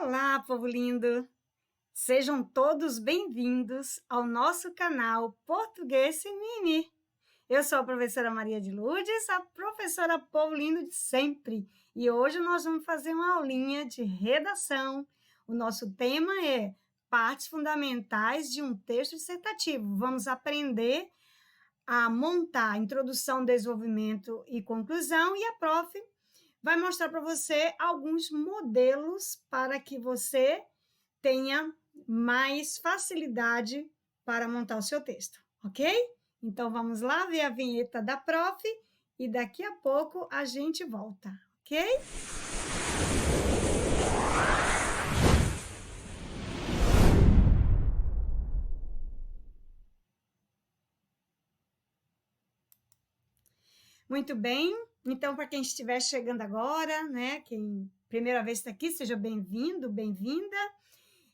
Olá, povo lindo! Sejam todos bem-vindos ao nosso canal Português Sem Mimimi. Eu sou a professora Maria de Lourdes, a professora povo lindo de sempre. E hoje nós vamos fazer uma aulinha de redação. O nosso tema é partes fundamentais de um texto dissertativo. Vamos aprender a montar introdução, desenvolvimento e conclusão, e a prof vai mostrar para você alguns modelos para que você tenha mais facilidade para montar o seu texto, ok? Então, vamos lá ver a vinheta da prof e daqui a pouco a gente volta, ok? Muito bem, então, para quem estiver chegando agora, né, quem primeira vez está aqui, seja bem-vindo, bem-vinda.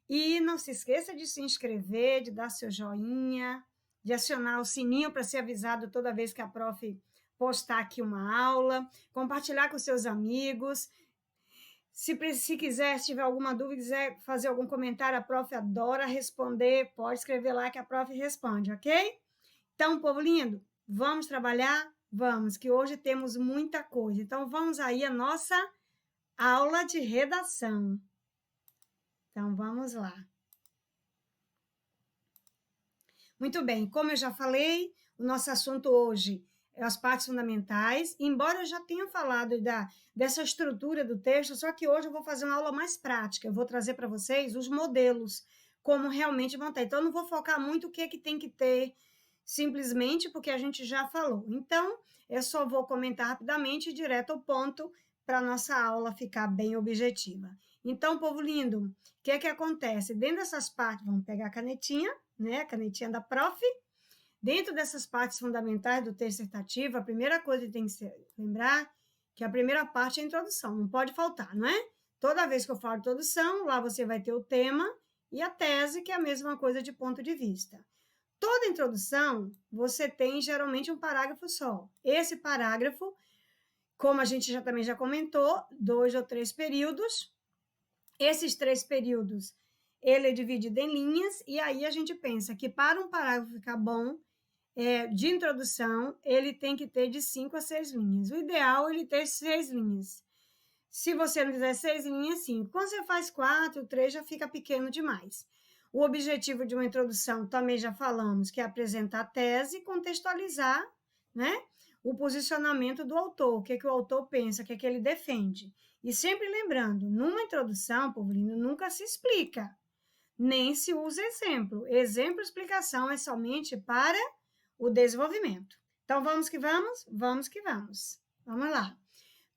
E não se esqueça de se inscrever, de dar seu joinha, de acionar o sininho para ser avisado toda vez que a prof postar aqui uma aula, compartilhar com seus amigos. Se quiser, se tiver alguma dúvida, quiser fazer algum comentário, a prof adora responder, pode escrever lá que a prof responde, ok? Então, povo lindo, vamos trabalhar? Vamos, que hoje temos muita coisa. Então, vamos aí à nossa aula de redação. Então, vamos lá. Muito bem, como eu já falei, o nosso assunto hoje é as partes fundamentais, embora eu já tenha falado dessa estrutura do texto, só que hoje eu vou fazer uma aula mais prática, eu vou trazer para vocês os modelos, como realmente vão ter. Então, eu não vou focar muito o que é que tem que ter, simplesmente porque a gente já falou. Então, eu só vou comentar rapidamente, direto ao ponto, para a nossa aula ficar bem objetiva. Então, povo lindo, o que é que acontece? Dentro dessas partes, vamos pegar a canetinha, né, a canetinha da prof. Dentro dessas partes fundamentais do texto dissertativo, a primeira coisa que tem que lembrar que a primeira parte é a introdução, não pode faltar, não é? Toda vez que eu falo introdução, lá você vai ter o tema e a tese, que é a mesma coisa de ponto de vista. Toda introdução, você tem geralmente um parágrafo só. Esse parágrafo, como a gente também já comentou, 2 ou 3 períodos. Esses 3 períodos, ele é dividido em linhas, e aí a gente pensa que para um parágrafo ficar bom, de introdução, ele tem que ter de 5 a 6 linhas. O ideal é ele ter 6 linhas. Se você não quiser 6 linhas, 5. Quando você faz 4, 3 já fica pequeno demais. O objetivo de uma introdução, também já falamos, que é apresentar a tese e contextualizar, né, o posicionamento do autor, o que o autor pensa, o que ele defende. E sempre lembrando, numa introdução, povo lindo, nunca se explica, nem se usa exemplo. Exemplo e explicação é somente para o desenvolvimento. Então, vamos que vamos? Vamos que vamos. Vamos lá.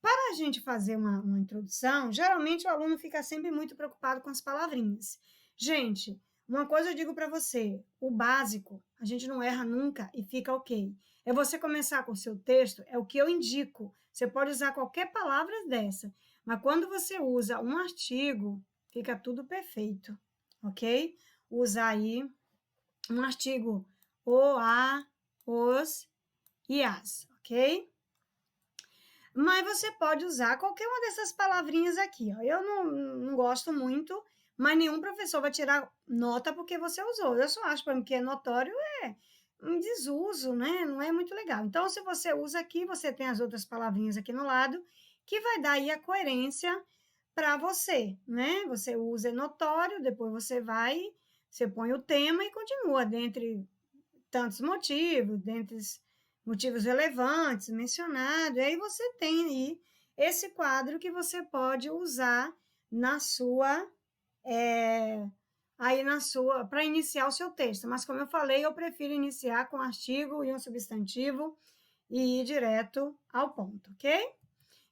Para a gente fazer uma introdução, geralmente o aluno fica sempre muito preocupado com as palavrinhas. Gente, uma coisa eu digo para você, o básico, a gente não erra nunca e fica ok. É você começar com o seu texto, é o que eu indico. Você pode usar qualquer palavra dessa, mas quando você usa um artigo, fica tudo perfeito, ok? Usa aí um artigo o, a, os e as, ok? Mas você pode usar qualquer uma dessas palavrinhas aqui, ó. Eu não gosto muito, mas nenhum professor vai tirar nota porque você usou. Eu só acho que é notório, é um desuso, né? Não é muito legal. Então, se você usa aqui, você tem as outras palavrinhas aqui no lado, que vai dar aí a coerência para você, né? Você usa notório, depois você põe o tema e continua, dentre tantos motivos, dentre motivos relevantes mencionados, e aí você tem aí esse quadro que você pode usar na sua, para iniciar o seu texto. Mas, como eu falei, eu prefiro iniciar com um artigo e um substantivo e ir direto ao ponto, ok?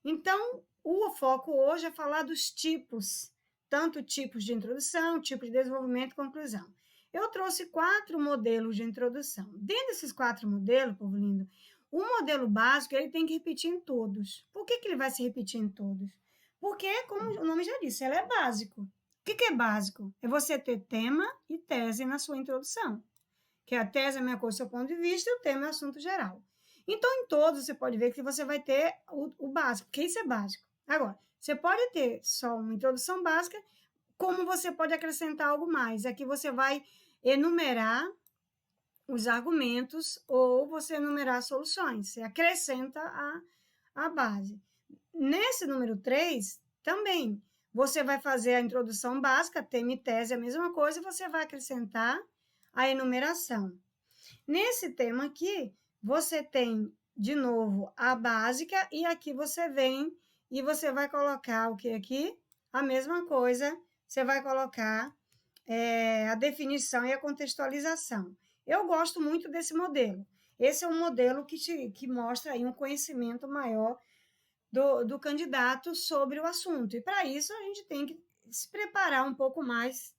Então, o foco hoje é falar dos tipos, tanto tipos de introdução, tipo de desenvolvimento e conclusão. Eu trouxe 4 modelos de introdução. Dentro desses 4 modelos, povo lindo, o modelo básico ele tem que repetir em todos. Por que ele vai se repetir em todos? Porque, como o nome já disse, ele é básico. O que é básico? É você ter tema e tese na sua introdução. Que a tese é a minha coisa do seu ponto de vista e o tema é o assunto geral. Então, em todos, você pode ver que você vai ter o básico, porque isso é básico. Agora, você pode ter só uma introdução básica, como você pode acrescentar algo mais. Aqui você vai enumerar os argumentos ou você enumerar soluções. Você acrescenta a base. Nesse número 3, também, você vai fazer a introdução básica, tema e tese, a mesma coisa, e você vai acrescentar a enumeração. Nesse tema aqui, você tem, de novo, a básica, e aqui você vem e você vai colocar o que aqui? A mesma coisa, você vai colocar a definição e a contextualização. Eu gosto muito desse modelo. Esse é um modelo que mostra aí um conhecimento maior do candidato sobre o assunto. E para isso a gente tem que se preparar um pouco mais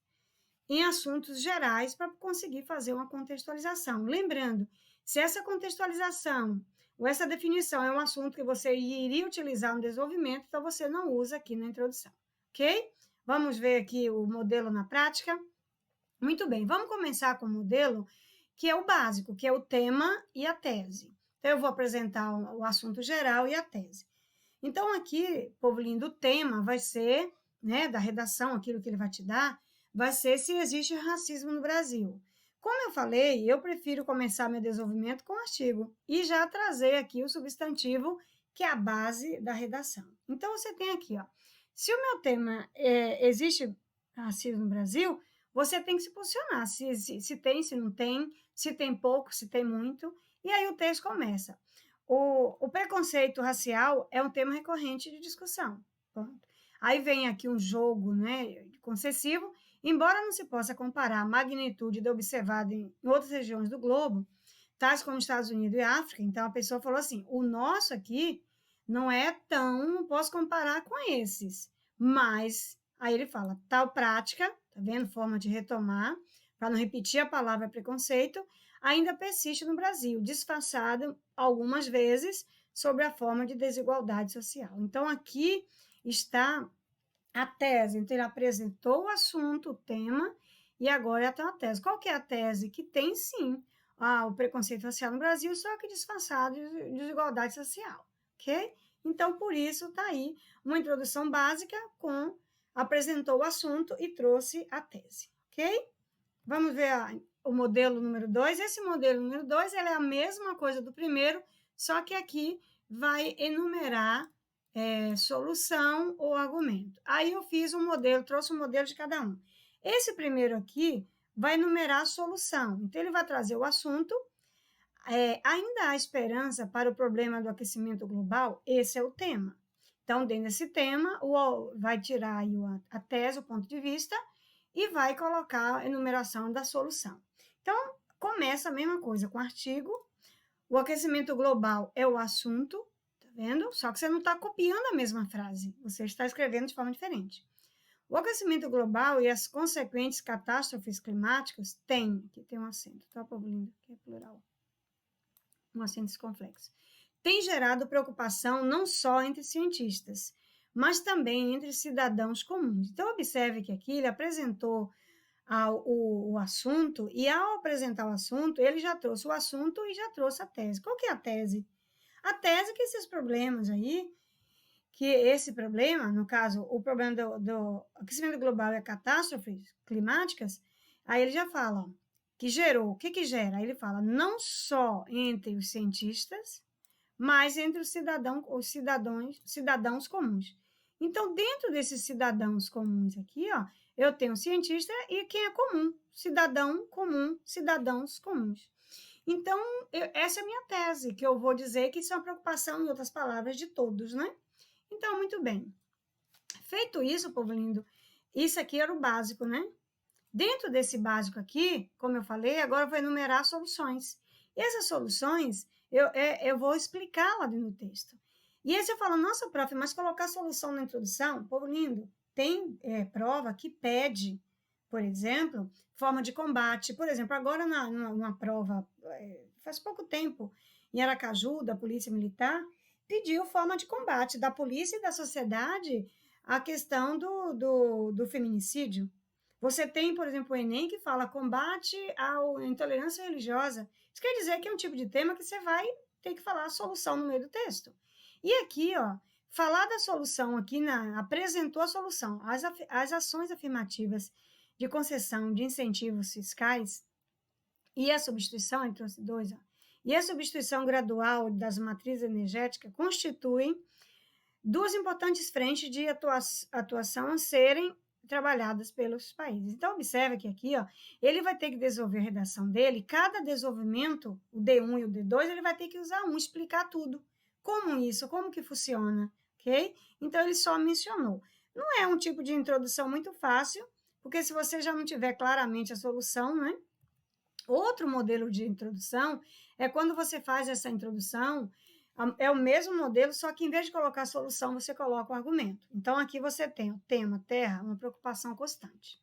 em assuntos gerais para conseguir fazer uma contextualização. Lembrando, se essa contextualização ou essa definição é um assunto que você iria utilizar no desenvolvimento, então você não usa aqui na introdução, ok? Vamos ver aqui o modelo na prática. Muito bem, vamos começar com o modelo que é o básico, que é o tema e a tese. Então, eu vou apresentar o assunto geral e a tese. Então, aqui, povo lindo, o tema vai ser, né, da redação, aquilo que ele vai te dar, vai ser se existe racismo no Brasil. Como eu falei, eu prefiro começar meu desenvolvimento com o artigo e já trazer aqui o substantivo, que é a base da redação. Então, você tem aqui, ó, se o meu tema é existe racismo no Brasil, você tem que se posicionar, se tem, se não tem, se tem pouco, se tem muito, e aí o texto começa. O preconceito racial é um tema recorrente de discussão. Ponto. Aí vem aqui um jogo, né, concessivo, embora não se possa comparar a magnitude da observada em outras regiões do globo, tais como Estados Unidos e África, então a pessoa falou assim, o nosso aqui não é tão, não posso comparar com esses, mas aí ele fala, tal prática, tá vendo, forma de retomar, para não repetir a palavra preconceito, ainda persiste no Brasil, disfarçada algumas vezes sobre a forma de desigualdade social. Então, aqui está a tese. Então, ele apresentou o assunto, o tema, e agora está a tese. Qual que é a tese? Que tem, sim, o preconceito racial no Brasil, só que disfarçado de desigualdade social, ok? Então, por isso, está aí uma introdução básica apresentou o assunto e trouxe a tese, ok? Vamos ver o modelo número 2. Esse modelo número 2 é a mesma coisa do primeiro, só que aqui vai enumerar solução ou argumento. Aí eu fiz um modelo, trouxe um modelo de cada um. Esse primeiro aqui vai enumerar a solução. Então, ele vai trazer o assunto. Ainda há esperança para o problema do aquecimento global? Esse é o tema. Então, dentro desse tema, vai tirar aí a tese, o ponto de vista, e vai colocar a enumeração da solução. Então, começa a mesma coisa com o artigo. O aquecimento global é o assunto, tá vendo? Só que você não está copiando a mesma frase, você está escrevendo de forma diferente. O aquecimento global e as consequentes catástrofes climáticas aqui tem um acento, tá, povo lindo? Aqui é plural. Um acento circunflexo. Tem gerado preocupação não só entre cientistas, mas também entre cidadãos comuns. Então, observe que aqui ele apresentou o assunto, e ao apresentar o assunto, ele já trouxe o assunto e já trouxe a tese. Qual que é a tese? A tese é que esses problemas aí, que esse problema, no caso, o problema do aquecimento global e as catástrofes climáticas, aí ele já fala, ó, que gerou, o que gera? Aí ele fala, não só entre os cientistas, mas entre os cidadãos comuns. Então, dentro desses cidadãos comuns aqui, ó, eu tenho cientista e quem é comum, cidadão comum, cidadãos comuns. Então, essa é a minha tese, que eu vou dizer que isso é uma preocupação, em outras palavras, de todos, né? Então, muito bem. Feito isso, povo lindo, isso aqui era o básico, né? Dentro desse básico aqui, como eu falei, agora eu vou enumerar soluções. E essas soluções, eu vou explicar lá dentro do texto. E aí você fala, nossa, prof, mas colocar solução na introdução, povo lindo, tem prova que pede, por exemplo, forma de combate. Por exemplo, agora numa prova, faz pouco tempo, em Aracaju, da Polícia Militar, pediu forma de combate da polícia e da sociedade a questão do feminicídio. Você tem, por exemplo, o Enem, que fala combate à intolerância religiosa. Isso quer dizer que é um tipo de tema que você vai ter que falar a solução no meio do texto. E aqui, ó, Falar da solução aqui, apresentou a solução. As ações afirmativas de concessão de incentivos fiscais e a substituição, entre os dois, e a substituição gradual das matrizes energéticas constituem duas importantes frentes de atuação a serem trabalhadas pelos países. Então, observe que aqui, ele vai ter que desenvolver a redação dele, cada desenvolvimento, o D1 e o D2, ele vai ter que usar explicar tudo. Como isso, como que funciona, ok? Então, ele só mencionou. Não é um tipo de introdução muito fácil, porque se você já não tiver claramente a solução, né? Outro modelo de introdução é quando você faz essa introdução, é o mesmo modelo, só que em vez de colocar a solução, você coloca o argumento. Então, aqui você tem o tema, terra, uma preocupação constante.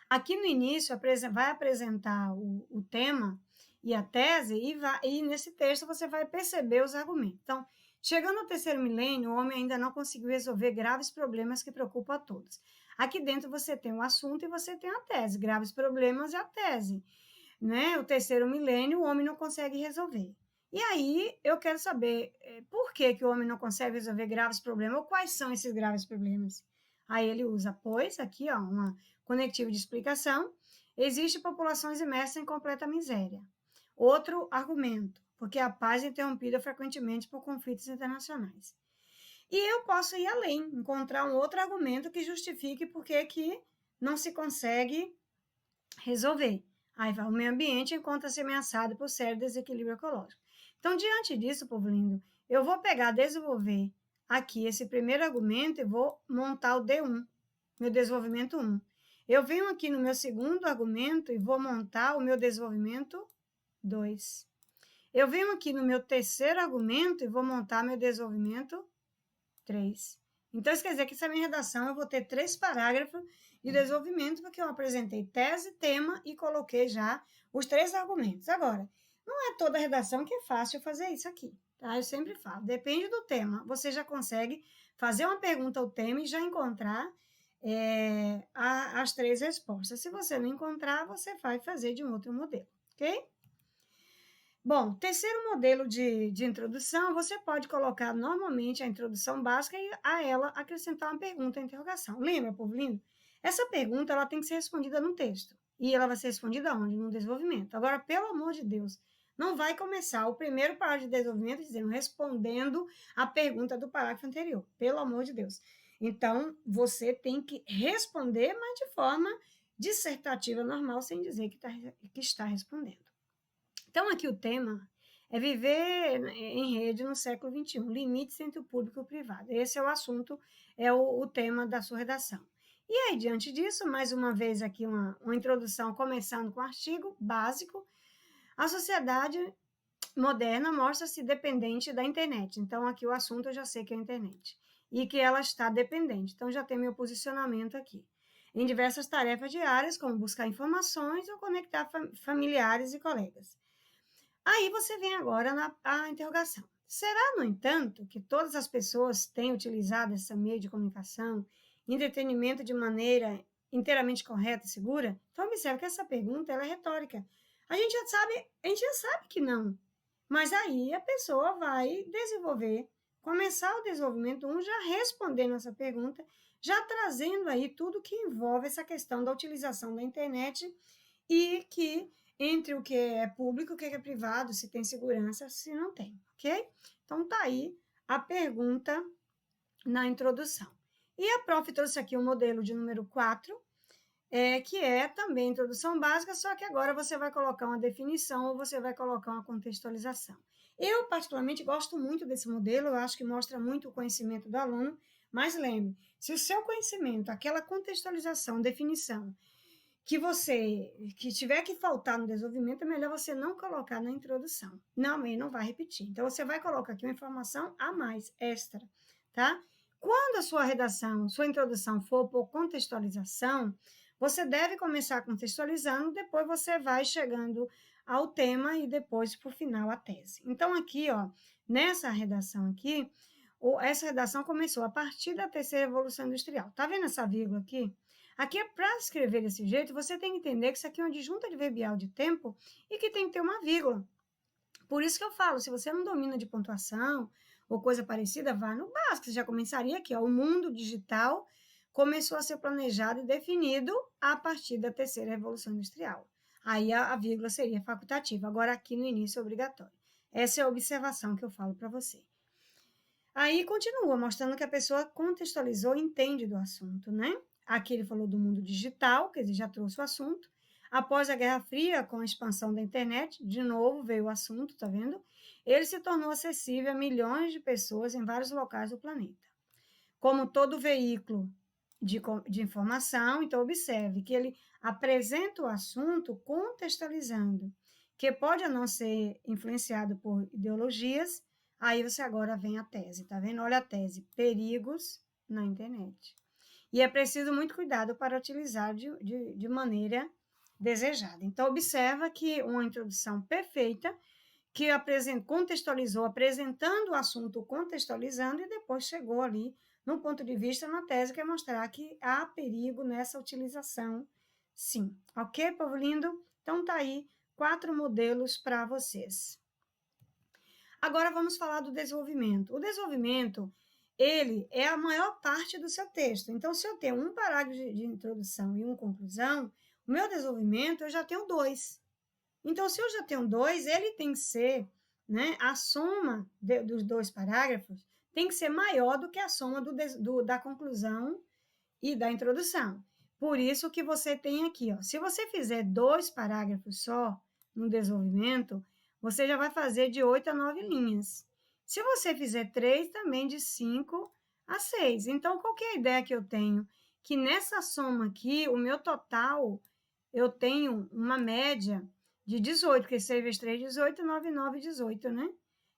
Aqui no início, vai apresentar o tema e a tese, e nesse texto você vai perceber os argumentos. Então, chegando ao terceiro milênio, o homem ainda não conseguiu resolver graves problemas que preocupam a todos. Aqui dentro você tem o assunto e você tem a tese, graves problemas e a tese. Né? O terceiro milênio, o homem não consegue resolver. E aí, eu quero saber por que o homem não consegue resolver graves problemas, ou quais são esses graves problemas. Aí ele usa, pois, aqui, uma conectivo de explicação, existe populações imersas em completa miséria. Outro argumento, porque a paz é interrompida frequentemente por conflitos internacionais. E eu posso ir além, encontrar um outro argumento que justifique por que não se consegue resolver. Aí vai, o meio ambiente encontra-se ameaçado por sério desequilíbrio ecológico. Então, diante disso, povo lindo, eu vou desenvolver aqui esse primeiro argumento e vou montar o D1, meu desenvolvimento 1. Eu venho aqui no meu segundo argumento e vou montar o meu desenvolvimento 2. Eu venho aqui no meu terceiro argumento e vou montar meu desenvolvimento 3. Então, isso quer dizer que essa minha redação eu vou ter 3 parágrafos de desenvolvimento, porque eu apresentei tese, tema e coloquei já os 3 argumentos. Agora, não é toda redação que é fácil fazer isso aqui, tá? Eu sempre falo, depende do tema. Você já consegue fazer uma pergunta ao tema e já encontrar as 3 respostas. Se você não encontrar, você vai fazer de um outro modelo, ok? Bom, terceiro modelo de introdução, você pode colocar normalmente a introdução básica e a ela acrescentar uma pergunta, interrogação. Lembra, povo lindo? Essa pergunta ela tem que ser respondida no texto. E ela vai ser respondida onde? No desenvolvimento. Agora, pelo amor de Deus, não vai começar o primeiro parágrafo de desenvolvimento dizendo, respondendo a pergunta do parágrafo anterior. Pelo amor de Deus. Então, você tem que responder, mas de forma dissertativa normal, sem dizer que está respondendo. Então, aqui o tema é viver em rede no século XXI, limites entre o público e o privado. Esse é o assunto, é o tema da sua redação. E aí, diante disso, mais uma vez aqui uma introdução, começando com o artigo básico. A sociedade moderna mostra-se dependente da internet. Então, aqui o assunto eu já sei que é a internet. E que ela está dependente. Então, já tem meu posicionamento aqui. Em diversas tarefas diárias, como buscar informações ou conectar familiares e colegas. Aí você vem agora na interrogação. Será, no entanto, que todas as pessoas têm utilizado esse meio de comunicação, entretenimento de maneira inteiramente correta e segura? Então, observe que essa pergunta ela é retórica. A gente já sabe que não. Mas aí a pessoa vai começar o desenvolvimento 1 já respondendo essa pergunta, já trazendo aí tudo que envolve essa questão da utilização da internet e que entre o que é público, o que é privado, se tem segurança, se não tem, ok? Então, tá aí a pergunta na introdução. E a prof trouxe aqui o modelo de número 4, que é também introdução básica, só que agora você vai colocar uma definição ou você vai colocar uma contextualização. Eu, particularmente, gosto muito desse modelo, eu acho que mostra muito o conhecimento do aluno, mas lembre, se o seu conhecimento, aquela contextualização, definição, que tiver que faltar no desenvolvimento, é melhor você não colocar na introdução. Não, ele não vai repetir. Então, você vai colocar aqui uma informação a mais, extra, tá? Quando a sua redação, sua introdução for por contextualização, você deve começar contextualizando, depois você vai chegando ao tema e depois, por final, a tese. Então, aqui, nessa redação aqui, essa redação começou a partir da terceira revolução industrial. Tá vendo essa vírgula aqui? Aqui, para escrever desse jeito, você tem que entender que isso aqui é uma disjunta adverbial de tempo e que tem que ter uma vírgula. Por isso que eu falo, se você não domina de pontuação ou coisa parecida, vá no básico. Você já começaria aqui, ó, o mundo digital começou a ser planejado e definido a partir da terceira revolução industrial. Aí a vírgula seria facultativa, agora aqui no início é obrigatório. Essa é a observação que eu falo para você. Aí continua, mostrando que a pessoa contextualizou e entende do assunto, né? Aqui ele falou do mundo digital, quer dizer, já trouxe o assunto. Após a Guerra Fria, com a expansão da internet, de novo veio o assunto, tá vendo? Ele se tornou acessível a milhões de pessoas em vários locais do planeta. Como todo veículo de informação, então observe que ele apresenta o assunto contextualizando, que pode ou não ser influenciado por ideologias. Aí você agora vem a tese, tá vendo? Olha a tese, perigos na internet. E é preciso muito cuidado para utilizar de maneira desejada. Então, observa que uma introdução perfeita, que contextualizou, apresentando o assunto, contextualizando, e depois chegou ali no ponto de vista na tese, que é mostrar que há perigo nessa utilização, sim. Ok, povo lindo? Então, tá aí 4 modelos para vocês. Agora, vamos falar do desenvolvimento. O desenvolvimento, ele é a maior parte do seu texto. Então, se eu tenho um parágrafo de introdução e uma conclusão, o meu desenvolvimento, eu já tenho 2. Então, se eu já tenho 2, ele tem que ser, né, a soma dos 2 parágrafos tem que ser maior do que a soma da conclusão e da introdução. Por isso que você tem aqui, ó, se você fizer 2 parágrafos só no desenvolvimento, você já vai fazer de 8 a 9 linhas. Se você fizer 3, também de 5 a 6. Então, qual que é a ideia que eu tenho? Que nessa soma aqui, o meu total, eu tenho uma média de 18, porque 6 vezes 3, 18, 9, 9, 18, né?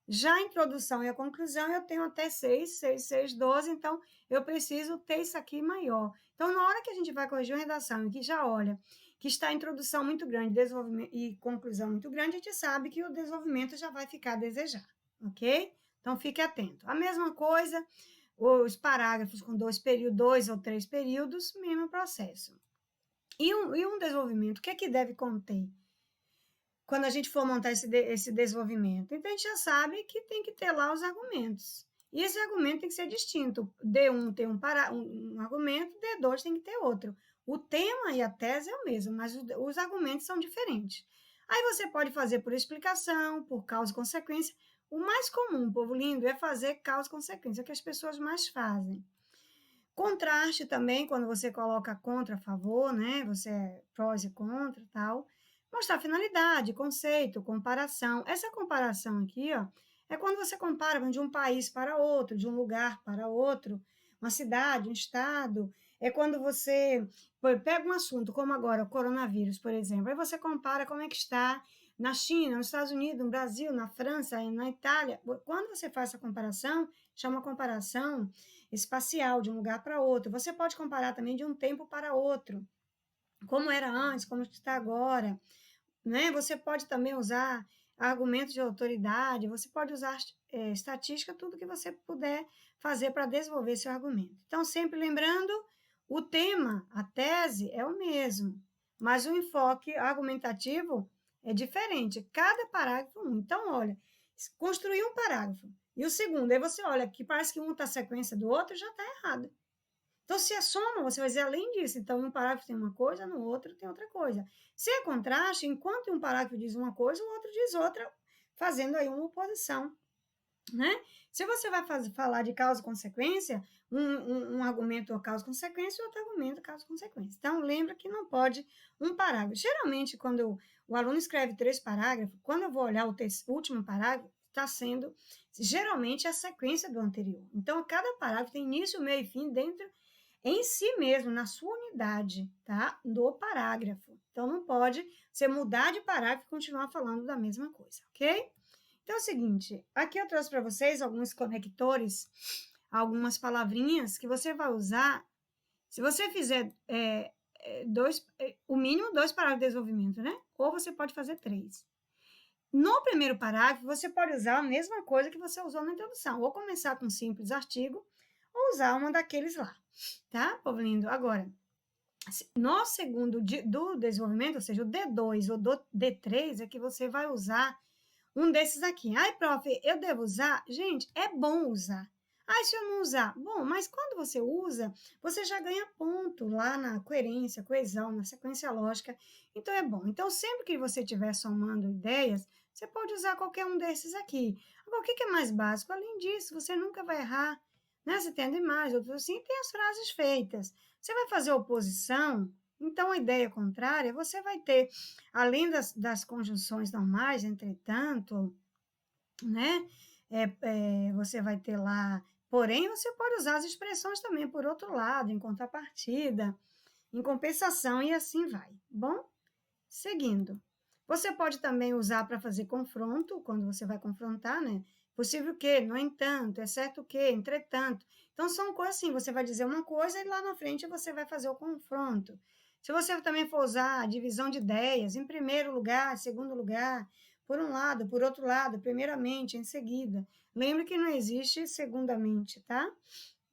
Já a introdução e a conclusão, eu tenho até 6, 6, 6, 12, então eu preciso ter isso aqui maior. Então, na hora que a gente vai corrigir uma redação e que já olha que está a introdução muito grande, desenvolvimento e conclusão muito grande, a gente sabe que o desenvolvimento já vai ficar a desejar, ok? Então, fique atento. A mesma coisa, os parágrafos com 2 períodos, 2 ou 3 períodos, mesmo processo. E um desenvolvimento, o que é que deve conter? Quando a gente for montar esse desenvolvimento. Então, a gente já sabe que tem que ter lá os argumentos. E esse argumento tem que ser distinto. D1 tem um argumento, D2 tem que ter outro. O tema e a tese é o mesmo, mas os argumentos são diferentes. Aí você pode fazer por explicação, por causa e consequência. O mais comum, povo lindo, é fazer causa e consequência, que as pessoas mais fazem. Contraste também, quando você coloca contra, a favor, né? Você é prós e contra e tal. Mostrar finalidade, conceito, comparação. Essa comparação aqui, ó, é quando você compara de um país para outro, de um lugar para outro, uma cidade, um estado. É quando você pega um assunto, como agora o coronavírus, por exemplo, aí você compara como é que está na China, nos Estados Unidos, no Brasil, na França, na Itália. Quando você faz essa comparação, chama comparação espacial, de um lugar para outro. Você pode comparar também de um tempo para outro, como era antes, como está agora, né? Você pode também usar argumentos de autoridade, você pode usar estatística, tudo que você puder fazer para desenvolver seu argumento. Então, sempre lembrando, o tema, a tese é o mesmo, mas o enfoque argumentativo é diferente, cada parágrafo um. Então, olha, construir um parágrafo e o segundo, aí você olha que parece que um está sequência do outro, já está errado. Então, se é soma, você vai dizer além disso. Então, um parágrafo tem uma coisa, no outro tem outra coisa. Se é contraste, enquanto um parágrafo diz uma coisa, o outro diz outra, fazendo aí uma oposição, né? Se você vai falar de causa e consequência, um argumento causa e consequência, outro argumento causa e consequência. Então, lembra que não pode um parágrafo. Geralmente, quando o aluno escreve 3 parágrafos, quando eu vou olhar o último parágrafo, está sendo, geralmente, a sequência do anterior. Então, cada parágrafo tem início, meio e fim dentro em si mesmo, na sua unidade, tá? Do parágrafo. Então, não pode você mudar de parágrafo e continuar falando da mesma coisa, ok? Então, é o seguinte, aqui eu trouxe para vocês alguns conectores, algumas palavrinhas que você vai usar. Se você fizer o mínimo 2 parágrafos de desenvolvimento, né? Ou você pode fazer 3. No primeiro parágrafo, você pode usar a mesma coisa que você usou na introdução, ou começar com um simples artigo, ou usar uma daqueles lá, tá, povo lindo? Agora, no segundo do desenvolvimento, ou seja, o D2 ou do D3, é que você vai usar um desses aqui. Ai, prof, eu devo usar? Gente, é bom usar. Ai, se eu não usar? Bom, mas quando você usa, você já ganha ponto lá na coerência, coesão, na sequência lógica. Então, é bom. Então, sempre que você estiver somando ideias, você pode usar qualquer um desses aqui. Agora, o que é mais básico? Além disso, você nunca vai errar, né? Você tem demais, outros assim, tem as frases feitas. Você vai fazer oposição, então a ideia contrária, você vai ter, além das conjunções normais, entretanto, né? Você vai ter lá, porém, você pode usar as expressões também por outro lado, em contrapartida, em compensação, e assim vai. Bom, seguindo. Você pode também usar para fazer confronto, quando você vai confrontar, né? Possível que, no entanto, é certo que, entretanto. Então, são coisas assim, você vai dizer uma coisa e lá na frente você vai fazer o confronto. Se você também for usar a divisão de ideias, em primeiro lugar, segundo lugar, por um lado, por outro lado, primeiramente, em seguida. Lembre que não existe segundamente, tá?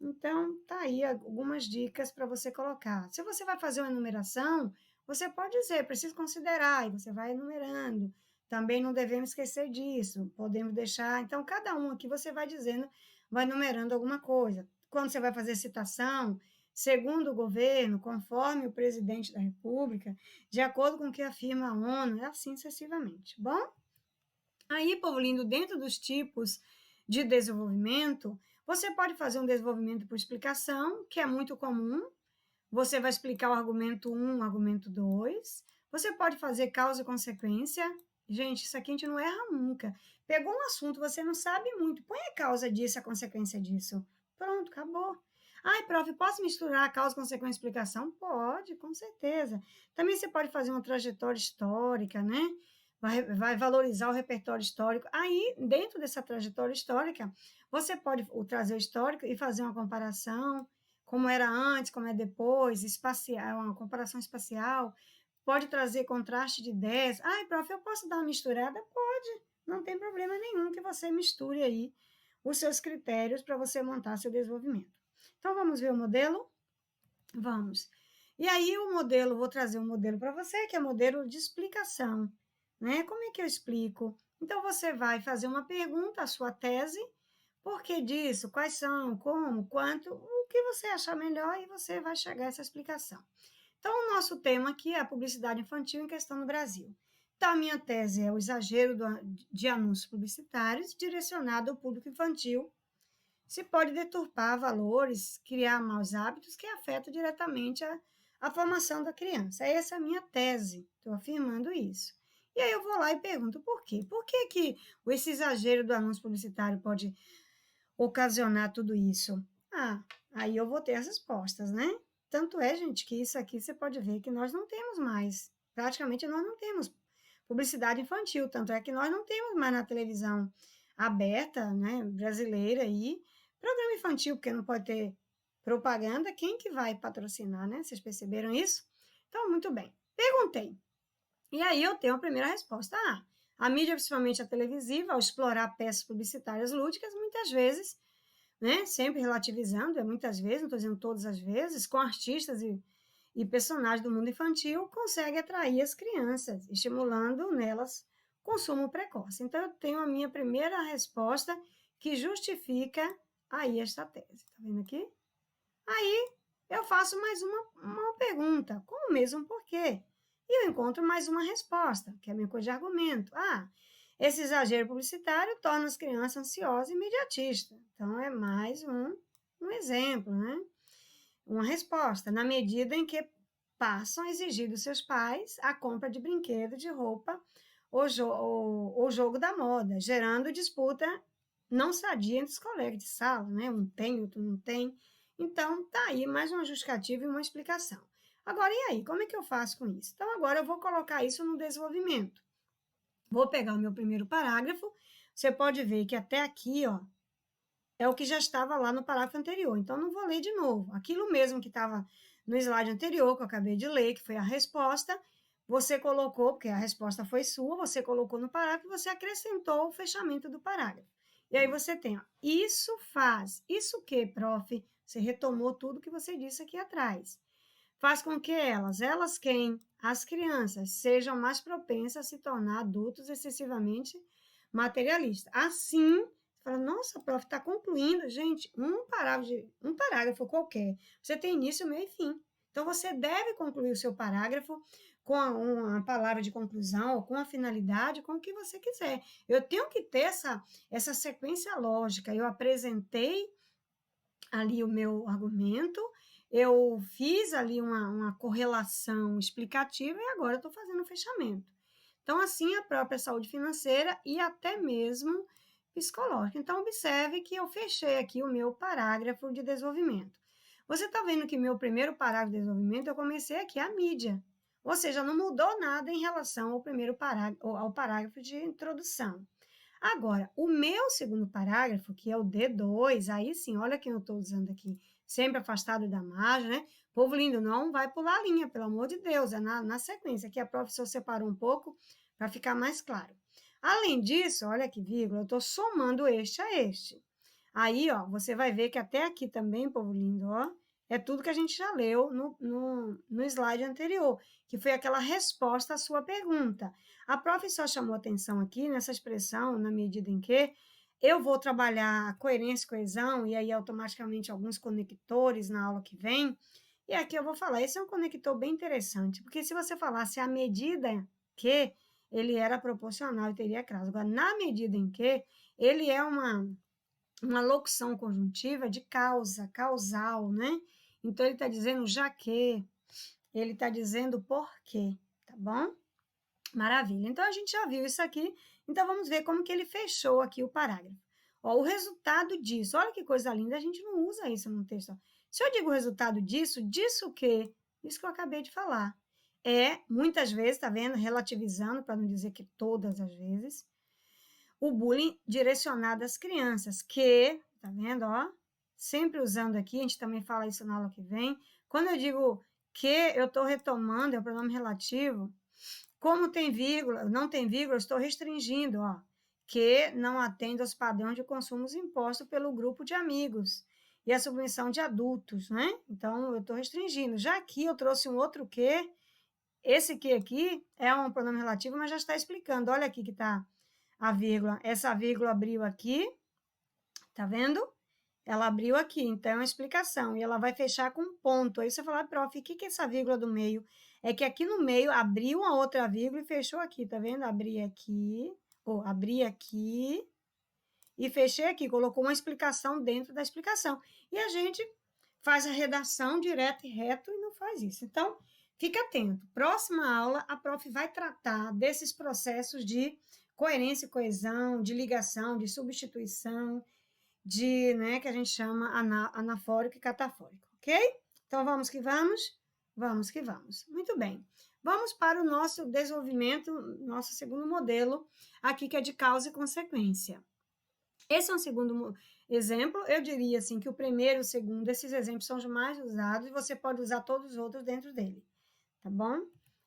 Então, tá aí algumas dicas para você colocar. Se você vai fazer uma enumeração, você pode dizer, preciso considerar, e você vai enumerando. Também não devemos esquecer disso, podemos deixar. Então, cada um aqui você vai dizendo, vai numerando alguma coisa. Quando você vai fazer citação, segundo o governo, conforme o presidente da República, de acordo com o que afirma a ONU, e assim sucessivamente. Bom? Aí, povo lindo, dentro dos tipos de desenvolvimento, você pode fazer um desenvolvimento por explicação, que é muito comum. Você vai explicar o argumento 1, o argumento 2. Você pode fazer causa e consequência. Gente, isso aqui a gente não erra nunca. Pegou um assunto, você não sabe muito. Põe a causa disso, a consequência disso. Pronto, acabou. Ai, prof, posso misturar causa, consequência e explicação? Pode, com certeza. Também você pode fazer uma trajetória histórica, né? Vai valorizar o repertório histórico. Aí, dentro dessa trajetória histórica, você pode trazer o histórico e fazer uma comparação, como era antes, como é depois, espacial, uma comparação espacial. Pode trazer contraste de ideias. Ai, prof, eu posso dar uma misturada? Pode, não tem problema nenhum que você misture aí os seus critérios para você montar seu desenvolvimento. Então, vamos ver o modelo? Vamos. E aí, o modelo, vou trazer um modelo para você, que é modelo de explicação, né? Como é que eu explico? Então, você vai fazer uma pergunta à sua tese, por que disso, quais são, como, quanto, o que você achar melhor e você vai chegar a essa explicação. Então, o nosso tema aqui é a publicidade infantil em questão no Brasil. Então, a minha tese é o exagero de anúncios publicitários direcionado ao público infantil. Se pode deturpar valores, criar maus hábitos que afetam diretamente a formação da criança. Essa é a minha tese, estou afirmando isso. E aí eu vou lá e pergunto por quê? Por que, que esse exagero do anúncio publicitário pode ocasionar tudo isso? Ah, aí eu vou ter as respostas, né? Tanto é, gente, que isso aqui você pode ver que nós não temos mais. Praticamente nós não temos publicidade infantil, tanto é que nós não temos mais na televisão aberta, né, brasileira aí, programa infantil, porque não pode ter propaganda, quem que vai patrocinar, né? Vocês perceberam isso? Então, muito bem. Perguntei. E aí eu tenho a primeira resposta. Ah, a mídia, principalmente a televisiva, ao explorar peças publicitárias lúdicas, muitas vezes, né, sempre relativizando, muitas vezes, não estou dizendo todas as vezes, com artistas e personagens do mundo infantil, consegue atrair as crianças, estimulando nelas consumo precoce. Então, eu tenho a minha primeira resposta que justifica aí esta tese. Tá vendo aqui? Aí, eu faço mais uma pergunta, com o mesmo porquê. E eu encontro mais uma resposta, que é a minha coisa de argumento. Ah, esse exagero publicitário torna as crianças ansiosas e imediatistas. Então, é mais um exemplo, né? Uma resposta, na medida em que passam a exigir dos seus pais a compra de brinquedo, de roupa ou jogo da moda, gerando disputa não sadia entre os colegas de sala, né? Um tem, outro não tem. Então, tá aí mais uma justificativa e uma explicação. Agora, e aí? Como é que eu faço com isso? Então, agora eu vou colocar isso no desenvolvimento. Vou pegar o meu primeiro parágrafo. Você pode ver que até aqui, ó, é o que já estava lá no parágrafo anterior. Então, não vou ler de novo. Aquilo mesmo que estava no slide anterior, que eu acabei de ler, que foi a resposta, você colocou, porque a resposta foi sua, você colocou no parágrafo e você acrescentou o fechamento do parágrafo. E aí você tem, ó, isso faz. Isso o quê, prof? Você retomou tudo que você disse aqui atrás. Faz com que elas quem? As crianças, sejam mais propensas a se tornar adultos excessivamente materialista. Assim, você fala, nossa, prof, está concluindo, gente, um parágrafo qualquer. Você tem início, meio e fim. Então, você deve concluir o seu parágrafo com uma palavra de conclusão, ou com a finalidade, com o que você quiser. Eu tenho que ter essa sequência lógica. Eu apresentei ali o meu argumento, eu fiz ali uma correlação explicativa e agora estou fazendo o fechamento. Então, assim, a própria saúde financeira e até mesmo psicológica. Então, observe que eu fechei aqui o meu parágrafo de desenvolvimento. Você está vendo que meu primeiro parágrafo de desenvolvimento, eu comecei aqui a mídia. Ou seja, não mudou nada em relação ao primeiro parágrafo, ao parágrafo de introdução. Agora, o meu segundo parágrafo, que é o D2, aí sim, olha quem eu estou usando aqui, sempre afastado da margem, né? Povo lindo, não vai pular a linha, pelo amor de Deus, é na sequência. Aqui a professora separou um pouco para ficar mais claro. Além disso, olha que vírgula, eu estou somando este a este. Aí, ó, você vai ver que até aqui também, povo lindo, ó, é tudo que a gente já leu no slide anterior, que foi aquela resposta à sua pergunta. A prof só chamou atenção aqui nessa expressão, na medida em que eu vou trabalhar coerência e coesão, e aí automaticamente alguns conectores na aula que vem, e aqui eu vou falar, esse é um conector bem interessante, porque se você falasse a medida que ele era proporcional e teria crase. Agora, na medida em que ele é uma locução conjuntiva de causa, causal, né? Então, ele está dizendo já que, ele está dizendo por quê, tá bom? Maravilha. Então, a gente já viu isso aqui. Então, vamos ver como que ele fechou aqui o parágrafo. Ó, o resultado disso, olha que coisa linda, a gente não usa isso no texto. Ó. Se eu digo o resultado disso, disso o quê? Isso que eu acabei de falar. É, muitas vezes, tá vendo? Relativizando, para não dizer que todas as vezes, o bullying direcionado às crianças, que, tá vendo, ó? Sempre usando aqui, a gente também fala isso na aula que vem. Quando eu digo que, eu estou retomando, é o pronome relativo, como tem vírgula, não tem vírgula, eu estou restringindo, ó, que não atende aos padrões de consumos impostos pelo grupo de amigos e a submissão de adultos, né? Então, eu estou restringindo. Já aqui eu trouxe um outro que, esse que aqui é um pronome relativo, mas já está explicando. Olha aqui que está a vírgula. Essa vírgula abriu aqui, tá vendo? Ela abriu aqui, então é uma explicação. E ela vai fechar com um ponto. Aí você fala, prof, o que é essa vírgula do meio? É que aqui no meio abriu uma outra vírgula e fechou aqui, tá vendo? Abri aqui e fechei aqui. Colocou uma explicação dentro da explicação. E a gente faz a redação direto e reto e não faz isso. Então, fica atento. Próxima aula, a prof vai tratar desses processos de coerência e coesão, de ligação, de substituição, né, que a gente chama anafórico e catafórico, ok? Então, vamos que vamos? Vamos que vamos. Muito bem. Vamos para o nosso desenvolvimento, nosso segundo modelo, aqui que é de causa e consequência. Esse é um segundo exemplo, eu diria assim que o primeiro e o segundo, esses exemplos são os mais usados, e você pode usar todos os outros dentro dele, tá bom?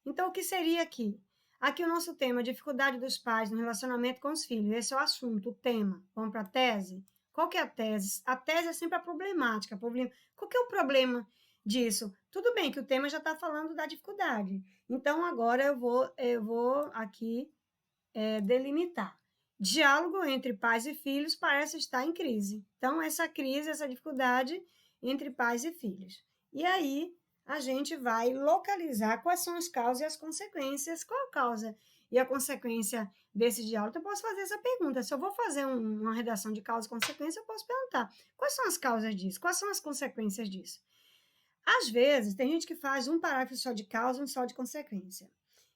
Então, o que seria aqui? Aqui o nosso tema, dificuldade dos pais no relacionamento com os filhos. Esse é o assunto, o tema. Vamos para a tese? Qual que é a tese? A tese é sempre a problemática. Qual que é o problema disso? Tudo bem que o tema já está falando da dificuldade. Então, agora eu vou aqui delimitar. Diálogo entre pais e filhos parece estar em crise. Então, essa crise, essa dificuldade entre pais e filhos. E aí, a gente vai localizar quais são as causas e as consequências. Qual a causa e a consequência desse diálogo? Então, eu posso fazer essa pergunta. Se eu vou fazer uma redação de causa e consequência, eu posso perguntar: quais são as causas disso? Quais são as consequências disso? Às vezes, tem gente que faz um parágrafo só de causa e um só de consequência.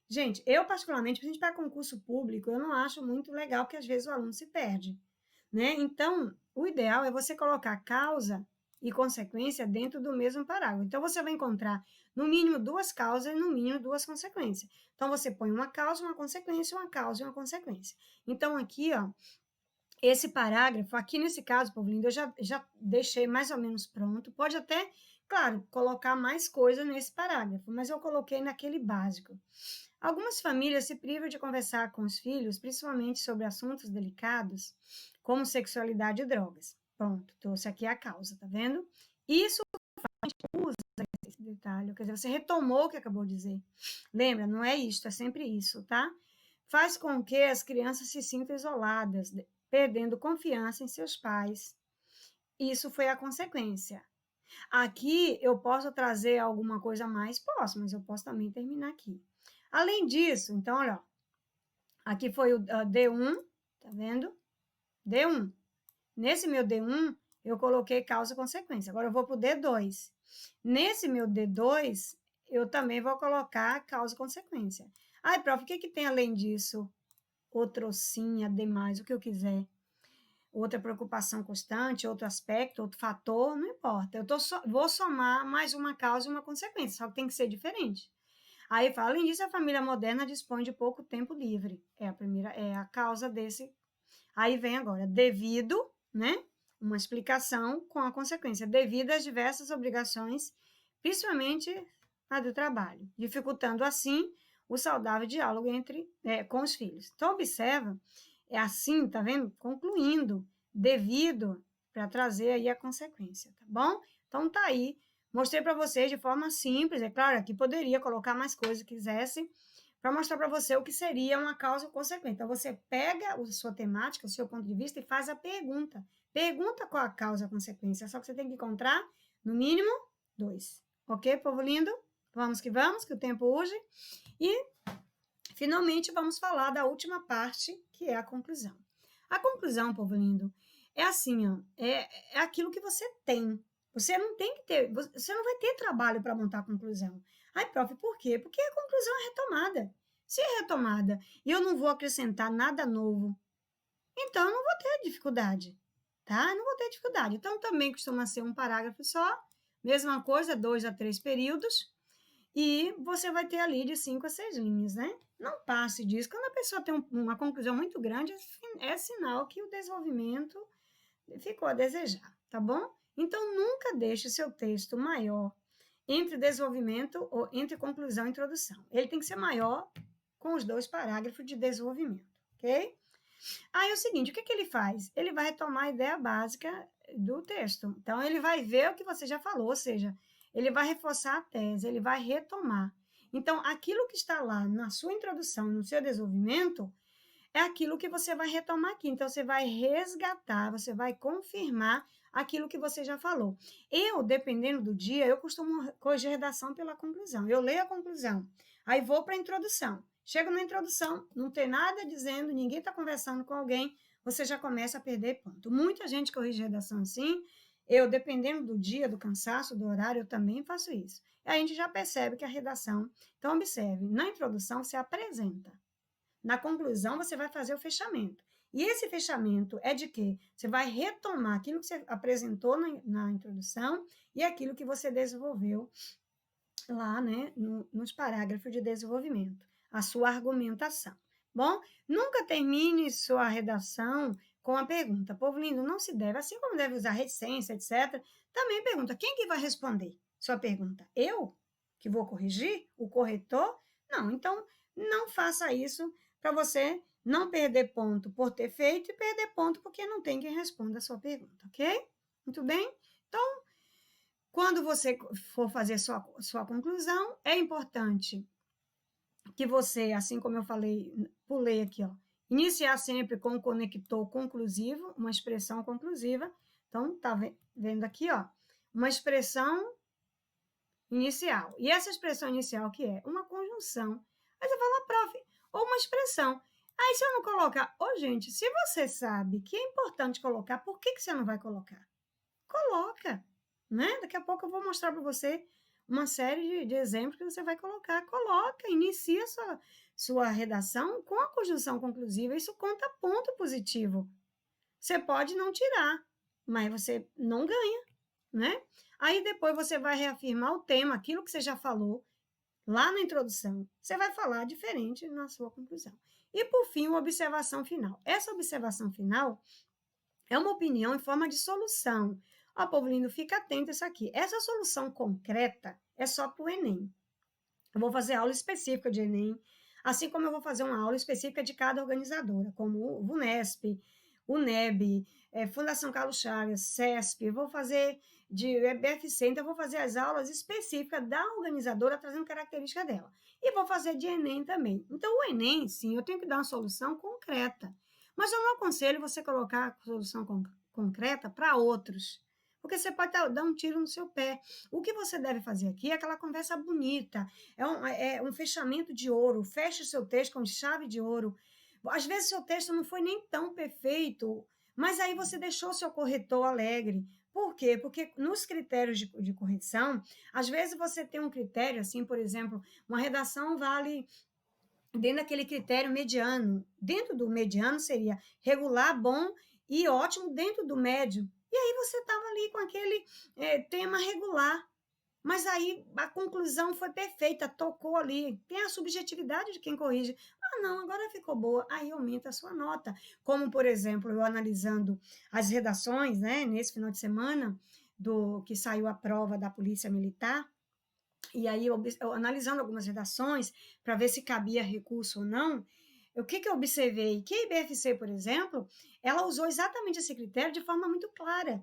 Gente, eu particularmente, principalmente para concurso público, eu não acho muito legal, porque às vezes o aluno se perde, né? Então, o ideal é você colocar causa e consequência dentro do mesmo parágrafo. Então, você vai encontrar, no mínimo, duas causas e, no mínimo, duas consequências. Então, você põe uma causa, uma consequência, uma causa e uma consequência. Então, aqui, ó, esse parágrafo, aqui nesse caso, povo lindo, eu já deixei mais ou menos pronto. Pode até, claro, colocar mais coisa nesse parágrafo, mas eu coloquei naquele básico. Algumas famílias se privam de conversar com os filhos, principalmente sobre assuntos delicados, como sexualidade e drogas. Pronto, trouxe aqui a causa, tá vendo? Isso a gente usa esse detalhe, quer dizer, você retomou o que acabou de dizer. Lembra, não é isto, é sempre isso, tá? faz com que as crianças se sintam isoladas, perdendo confiança em seus pais. Isso foi a consequência. Aqui eu posso trazer alguma coisa a mais? Posso, mas eu posso também terminar aqui. Além disso, então, olha, aqui foi o D1, tá vendo? D1. Nesse meu D1, eu coloquei causa e consequência. Agora eu vou para o D2. Nesse meu D2, eu também vou colocar causa e consequência. Ai, prof, o que tem além disso? Outrocinha, demais, o que eu quiser. Outra preocupação constante, outro aspecto, outro fator, não importa. Eu vou somar mais uma causa e uma consequência, só que tem que ser diferente. Aí fala, além disso, a família moderna dispõe de pouco tempo livre. É a causa desse. Aí vem agora, devido, né? Uma explicação com a consequência, devido às diversas obrigações, principalmente a do trabalho, dificultando assim o saudável diálogo com os filhos. Então, observa, é assim, tá vendo? Concluindo, devido, para trazer aí a consequência, tá bom? Então, tá aí. Mostrei para vocês de forma simples, é claro, aqui poderia colocar mais coisas que quisesse, para mostrar para você o que seria uma causa ou consequência. Então, você pega a sua temática, o seu ponto de vista e faz a pergunta. Pergunta qual a causa e a consequência, só que você tem que encontrar, no mínimo, 2. Ok, povo lindo? Vamos, que o tempo urge. E, finalmente, vamos falar da última parte, que é a conclusão. A conclusão, povo lindo, é assim, ó, é aquilo que você tem. Você não tem que ter, você não vai ter trabalho para montar a conclusão. Ai, prof, por quê? Porque a conclusão é retomada. Se é retomada e eu não vou acrescentar nada novo, então eu não vou ter dificuldade, tá? Não vou ter dificuldade. Então, também costuma ser um parágrafo só, mesma coisa, 2 a 3 períodos, e você vai ter ali de 5 a 6 linhas, né? Não passe disso. Quando a pessoa tem uma conclusão muito grande, é sinal que o desenvolvimento ficou a desejar, tá bom? Então, nunca deixe seu texto maior entre desenvolvimento ou entre conclusão e introdução. Ele tem que ser maior com os 2 parágrafos de desenvolvimento, ok? Aí é o seguinte, o que ele faz? Ele vai retomar a ideia básica do texto. Então, ele vai ver o que você já falou, ou seja, ele vai reforçar a tese, ele vai retomar. Então, aquilo que está lá na sua introdução, no seu desenvolvimento, é aquilo que você vai retomar aqui. Então, você vai resgatar, você vai confirmar aquilo que você já falou. Eu, dependendo do dia, eu costumo corrigir a redação pela conclusão. Eu leio a conclusão, aí vou para a introdução. Chego na introdução, não tem nada dizendo, ninguém está conversando com alguém, você já começa a perder ponto. Muita gente corrige redação assim. Eu, dependendo do dia, do cansaço, do horário, eu também faço isso. E a gente já percebe que a redação... Então, observe, na introdução você apresenta. Na conclusão, você vai fazer o fechamento. E esse fechamento é de quê? Você vai retomar aquilo que você apresentou na introdução e aquilo que você desenvolveu lá, né, nos parágrafos de desenvolvimento, a sua argumentação. Bom, nunca termine sua redação com a pergunta. Povo lindo, não se deve, assim como deve usar reticência, etc., também pergunta, quem que vai responder sua pergunta? Eu? Que vou corrigir? O corretor? Não, então não faça isso para você não perder ponto por ter feito e perder ponto porque não tem quem responda a sua pergunta, ok? Muito bem? Então, quando você for fazer sua conclusão, é importante que você, assim como eu falei, pulei aqui, ó, iniciar sempre com o conector conclusivo, uma expressão conclusiva. Então, tá vendo aqui, ó, uma expressão inicial. E essa expressão inicial que é uma conjunção. Aí você fala, prof, ou uma expressão. Aí se eu não colocar, gente, se você sabe que é importante colocar, por que você não vai colocar? Coloca, né? Daqui a pouco eu vou mostrar para você uma série de exemplos que você vai colocar. Coloca, inicia sua redação com a conjunção conclusiva. Isso conta ponto positivo. Você pode não tirar, mas você não ganha, né? Aí depois você vai reafirmar o tema, aquilo que você já falou lá na introdução. Você vai falar diferente na sua conclusão. E por fim, uma observação final. Essa observação final é uma opinião em forma de solução. Ó, povo lindo, fica atento a isso aqui. Essa solução concreta é só para o Enem. Eu vou fazer aula específica de Enem, assim como eu vou fazer uma aula específica de cada organizadora, como o VUNESP, o NEB, Fundação Carlos Chagas, CESP. Eu vou fazer de EBFC, então eu vou fazer as aulas específicas da organizadora, trazendo característica dela. E vou fazer de Enem também. Então, o Enem, sim, eu tenho que dar uma solução concreta. Mas eu não aconselho você colocar a solução concreta para outros, porque você pode dar um tiro no seu pé. O que você deve fazer aqui é aquela conversa bonita, é um fechamento de ouro, feche o seu texto com chave de ouro. Às vezes, seu texto não foi nem tão perfeito, mas aí você deixou seu corretor alegre. Por quê? Porque nos critérios de correção, às vezes você tem um critério, assim, por exemplo, uma redação vale dentro daquele critério mediano. Dentro do mediano seria regular, bom e ótimo dentro do médio. E aí você estava ali com aquele tema regular. Mas aí a conclusão foi perfeita, tocou ali. Tem a subjetividade de quem corrige. Ah, não, agora ficou boa. Aí aumenta a sua nota. Como, por exemplo, eu analisando as redações, né, nesse final de semana, do que saiu a prova da Polícia Militar, e aí eu analisando algumas redações para ver se cabia recurso ou não, o que eu observei? Que a IBFC, por exemplo, ela usou exatamente esse critério de forma muito clara.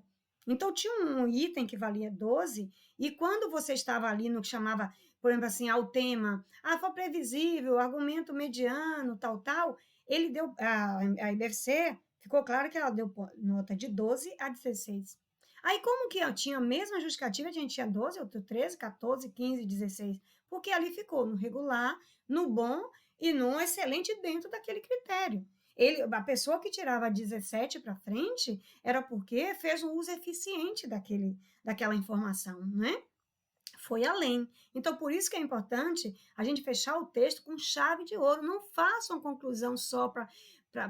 Então, tinha um item que valia 12, e quando você estava ali no que chamava, por exemplo, assim, ao tema, foi previsível, argumento mediano, tal, ele deu, a IBFC, ficou claro que ela deu nota de 12 a 16. Aí, como que eu tinha a mesma justificativa, a gente tinha 12, outro 13, 14, 15, 16, porque ali ficou no regular, no bom e no excelente dentro daquele critério. A pessoa que tirava 17 para frente era porque fez um uso eficiente daquela informação, né? Foi além. Então, por isso que é importante a gente fechar o texto com chave de ouro. Não faça uma conclusão só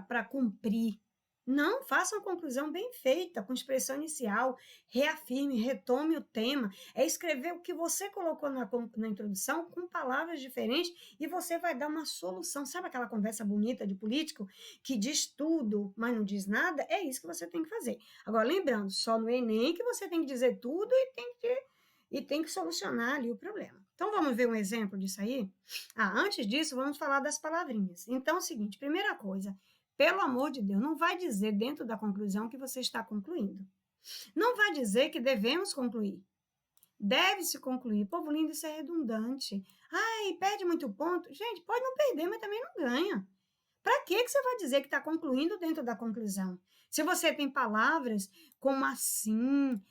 para cumprir. Não, faça uma conclusão bem feita, com expressão inicial, reafirme, retome o tema. É escrever o que você colocou na introdução com palavras diferentes e você vai dar uma solução. Sabe aquela conversa bonita de político que diz tudo, mas não diz nada? É isso que você tem que fazer. Agora, lembrando, só no Enem que você tem que dizer tudo e tem que solucionar ali o problema. Então, vamos ver um exemplo disso aí? Antes disso, vamos falar das palavrinhas. Então, é o seguinte, primeira coisa, pelo amor de Deus, não vai dizer dentro da conclusão que você está concluindo. Não vai dizer que devemos concluir. Deve-se concluir. Povo lindo, isso é redundante. Ai, perde muito ponto. Gente, pode não perder, mas também não ganha. Para que você vai dizer que está concluindo dentro da conclusão? Se você tem palavras como assim,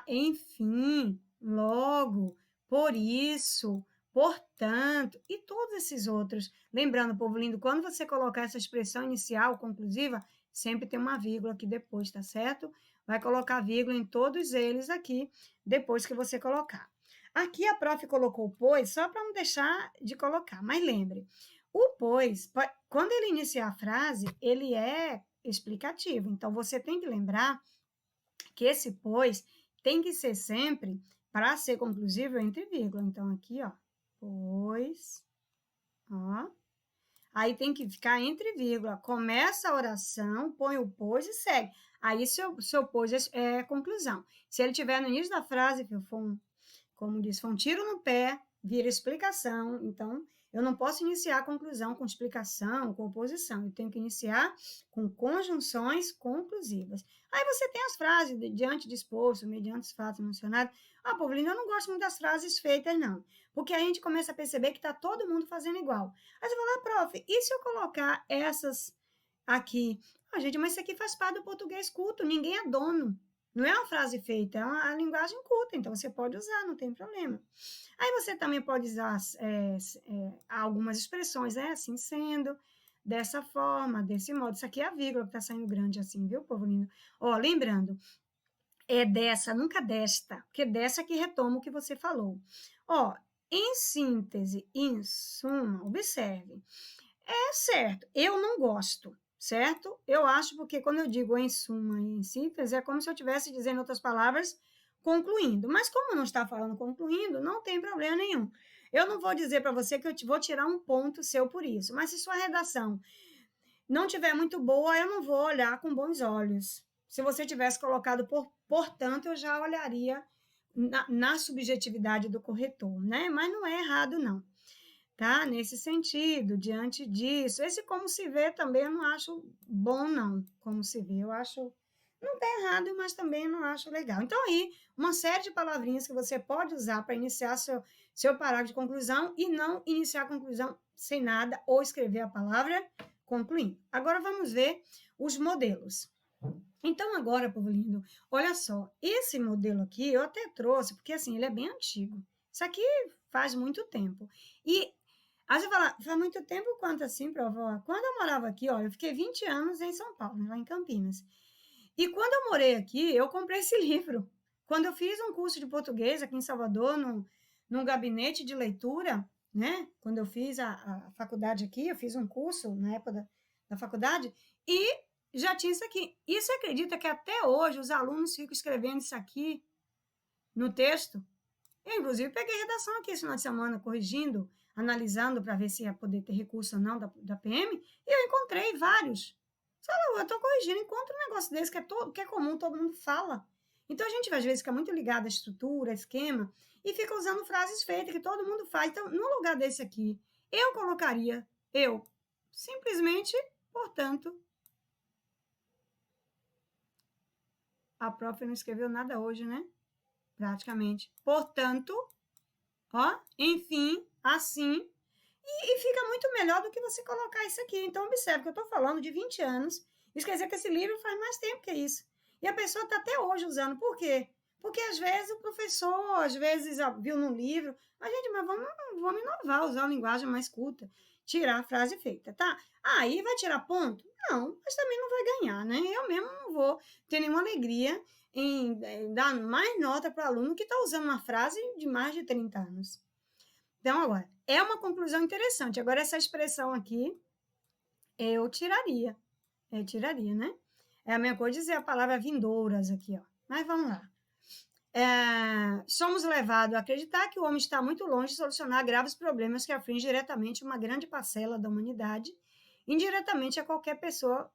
enfim, logo, por isso, portanto, e todos esses outros. Lembrando, povo lindo, quando você colocar essa expressão inicial, conclusiva, sempre tem uma vírgula aqui depois, tá certo? Vai colocar vírgula em todos eles aqui, depois que você colocar. Aqui a prof colocou pois, só para não deixar de colocar, mas lembre, o pois, quando ele inicia a frase, ele é explicativo. Então, você tem que lembrar que esse pois tem que ser sempre, para ser conclusivo, entre vírgula. Então, aqui, ó, pois, ó. Aí tem que ficar entre vírgula. Começa a oração, põe o pois e segue. Aí, seu pois é conclusão. Se ele tiver no início da frase, como diz, foi um tiro no pé, vira explicação. Então, eu não posso iniciar a conclusão com explicação, com oposição. Eu tenho que iniciar com conjunções conclusivas. Aí você tem as frases diante disposto, mediante os fatos mencionados. Povo lindo, eu não gosto muito das frases feitas, não. Porque aí a gente começa a perceber que está todo mundo fazendo igual. Aí você fala, prof, e se eu colocar essas aqui? Gente, mas isso aqui faz parte do português culto, ninguém é dono. Não é uma frase feita, é uma linguagem culta, então você pode usar, não tem problema. Aí você também pode usar algumas expressões, assim sendo, dessa forma, desse modo. Isso aqui é a vírgula que está saindo grande assim, viu, povo lindo? Lembrando, é dessa, nunca desta, porque dessa que retoma o que você falou. Em síntese, em suma, observe. É certo, eu não gosto, certo? Eu acho porque quando eu digo em suma e em síntese, é como se eu estivesse dizendo outras palavras, concluindo. Mas como não está falando concluindo, não tem problema nenhum. Eu não vou dizer para você que eu vou tirar um ponto seu por isso, mas se sua redação não tiver muito boa, eu não vou olhar com bons olhos. Se você tivesse colocado portanto, eu já olharia na subjetividade do corretor, né? Mas não é errado, não. Tá? Nesse sentido, diante disso. Esse como se vê também eu não acho bom, não. Como se vê, eu acho Não está errado, mas também não acho legal. Então, aí, uma série de palavrinhas que você pode usar para iniciar seu parágrafo de conclusão e não iniciar a conclusão sem nada ou escrever a palavra concluindo. Agora, vamos ver os modelos. Então, agora, povo lindo, olha só, esse modelo aqui eu até trouxe, porque assim, ele é bem antigo. Isso aqui faz muito tempo. E, aí você fala, faz muito tempo quanto assim, prova? Quando eu morava aqui, olha, eu fiquei 20 anos em São Paulo, lá em Campinas. E quando eu morei aqui, eu comprei esse livro. Quando eu fiz um curso de português aqui em Salvador, num gabinete de leitura, né? Quando eu fiz a faculdade aqui, eu fiz um curso na época da faculdade, e já tinha isso aqui. E você acredita que até hoje os alunos ficam escrevendo isso aqui no texto? Eu, inclusive, peguei redação aqui esse final de semana, corrigindo, analisando para ver se ia poder ter recurso ou não da PM, e eu encontrei vários. Eu estou corrigindo, encontro um negócio desse que é comum, todo mundo fala. Então, a gente, às vezes, fica muito ligado à estrutura, esquema, e fica usando frases feitas que todo mundo faz. Então, no lugar desse aqui, eu colocaria, simplesmente, portanto, a prof não escreveu nada hoje, né? Praticamente. Portanto, ó, enfim, assim, e fica muito melhor do que você colocar isso aqui. Então, observe que eu estou falando de 20 anos. Isso quer dizer que esse livro faz mais tempo que isso. E a pessoa está até hoje usando. Por quê? Porque, às vezes, o professor, às vezes, viu num livro, gente, mas vamos inovar, usar uma linguagem mais culta, tirar a frase feita, tá? Aí vai tirar ponto? Não, mas também não vai ganhar, né? Eu mesmo não vou ter nenhuma alegria em dar mais nota para o aluno que está usando uma frase de mais de 30 anos. Então, agora, é uma conclusão interessante. Agora, essa expressão aqui, eu tiraria. Eu tiraria, né? É a mesma coisa dizer a palavra vindouras aqui, ó. Mas vamos lá. Somos levados a acreditar que o homem está muito longe de solucionar graves problemas que afligem diretamente uma grande parcela da humanidade, indiretamente a qualquer pessoa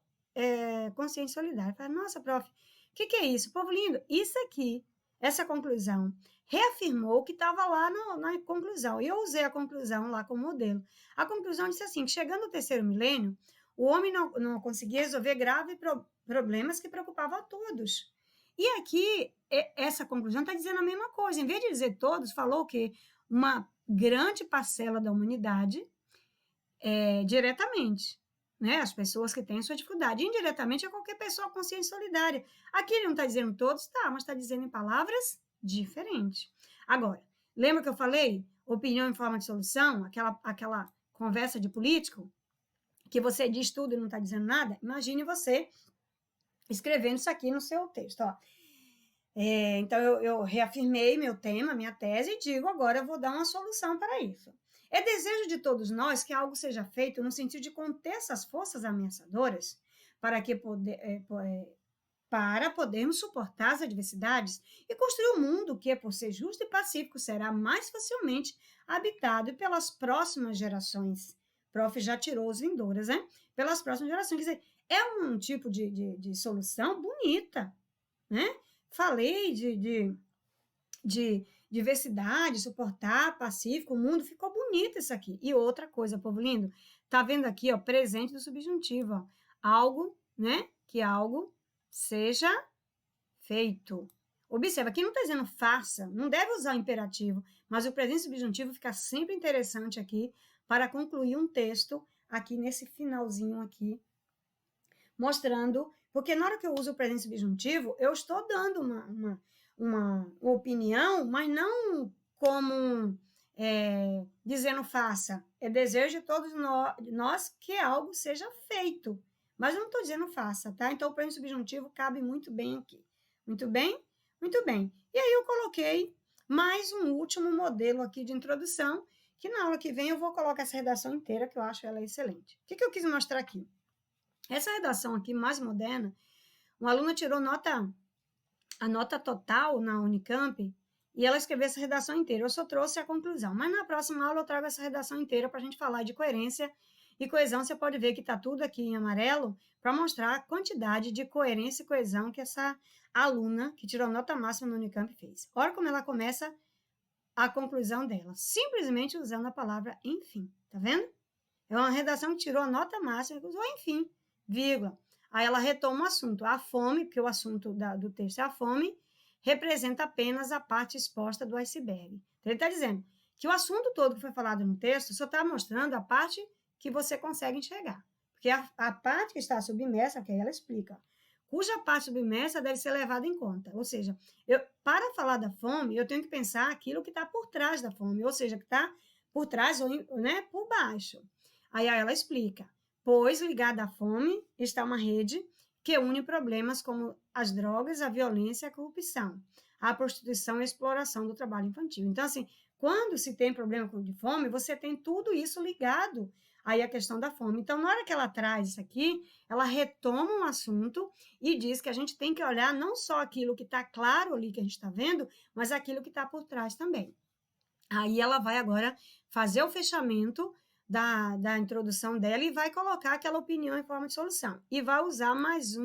consciente e solidária. Fala, nossa, prof, o que é isso? Povo lindo, isso aqui, essa conclusão, reafirmou o que estava lá na conclusão. E eu usei a conclusão lá como modelo. A conclusão disse assim, que chegando ao terceiro milênio, o homem não conseguia resolver graves problemas que preocupavam a todos. E aqui, essa conclusão está dizendo a mesma coisa. Em vez de dizer todos, falou que uma grande parcela da humanidade diretamente, né? As pessoas que têm sua dificuldade. Indiretamente é qualquer pessoa consciente e solidária. Aqui ele não está dizendo todos, tá, mas está dizendo em palavras diferentes. Agora, lembra que eu falei? Opinião em forma de solução? Aquela conversa de político? Que você diz tudo e não está dizendo nada? Imagine você escrevendo isso aqui no seu texto, ó. Então, eu reafirmei meu tema, minha tese, e digo, agora eu vou dar uma solução para isso. É desejo de todos nós que algo seja feito no sentido de conter essas forças ameaçadoras para podermos suportar as adversidades e construir um mundo que, por ser justo e pacífico, será mais facilmente habitado pelas próximas gerações. Prof. já tirou os vindouras, né? Pelas próximas gerações. Quer dizer, é um tipo de solução bonita, né? Falei de diversidade, suportar, pacífico, o mundo, ficou bonito isso aqui. E outra coisa, povo lindo, tá vendo aqui, ó, presente do subjuntivo, ó, algo, né, que algo seja feito. Observa, aqui não está dizendo faça, não deve usar o imperativo, mas o presente subjuntivo fica sempre interessante aqui para concluir um texto aqui nesse finalzinho aqui, mostrando, porque na hora que eu uso o presente subjuntivo, eu estou dando uma opinião, mas não como dizendo faça. É desejo de todos nós que algo seja feito, mas não estou dizendo faça, tá? Então, o presente subjuntivo cabe muito bem aqui. Muito bem? Muito bem. E aí eu coloquei mais um último modelo aqui de introdução, que na aula que vem eu vou colocar essa redação inteira, que eu acho ela excelente. O que eu quis mostrar aqui? Essa redação aqui, mais moderna, uma aluna tirou a nota total na Unicamp e ela escreveu essa redação inteira. Eu só trouxe a conclusão, mas na próxima aula eu trago essa redação inteira para a gente falar de coerência e coesão. Você pode ver que está tudo aqui em amarelo para mostrar a quantidade de coerência e coesão que essa aluna que tirou nota máxima no Unicamp fez. Olha como ela começa a conclusão dela, simplesmente usando a palavra enfim, tá vendo? É uma redação que tirou a nota máxima e usou enfim, vírgula. Aí ela retoma o assunto. A fome, porque o assunto do texto é a fome, representa apenas a parte exposta do iceberg. Então, ele está dizendo que o assunto todo que foi falado no texto só está mostrando a parte que você consegue enxergar. Porque a parte que está submersa, que aí ela explica, cuja parte submersa deve ser levada em conta. Ou seja, para falar da fome, eu tenho que pensar aquilo que está por trás da fome, ou seja, que está por trás ou né, por baixo. Aí ela explica, pois ligada à fome está uma rede que une problemas como as drogas, a violência e a corrupção, a prostituição e a exploração do trabalho infantil. Então, assim, quando se tem problema de fome, você tem tudo isso ligado aí à questão da fome. Então, na hora que ela traz isso aqui, ela retoma um assunto e diz que a gente tem que olhar não só aquilo que está claro ali que a gente está vendo, mas aquilo que está por trás também. Aí ela vai agora fazer o fechamento da introdução dela e vai colocar aquela opinião em forma de solução. E vai usar mais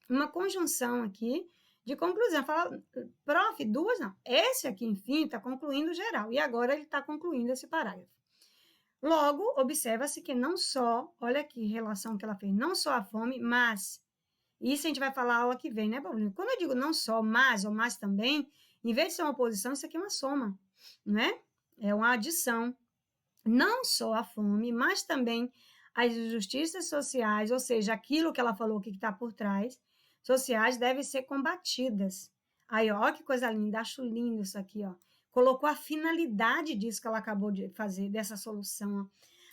uma conjunção aqui de conclusão. Fala, prof, duas não. Esse aqui, enfim, está concluindo geral. E agora ele está concluindo esse parágrafo. Logo, observa-se que não só, olha que relação que ela fez, não só a fome, mas, isso a gente vai falar a aula que vem, né, Paulinho? Quando eu digo não só, mas ou mais também, em vez de ser uma oposição, isso aqui é uma soma, né? É uma adição. Não só a fome, mas também as injustiças sociais, ou seja, aquilo que ela falou que está por trás, sociais, devem ser combatidas. Aí, ó, que coisa linda, acho lindo isso aqui, ó. Colocou a finalidade disso que ela acabou de fazer, dessa solução, ó,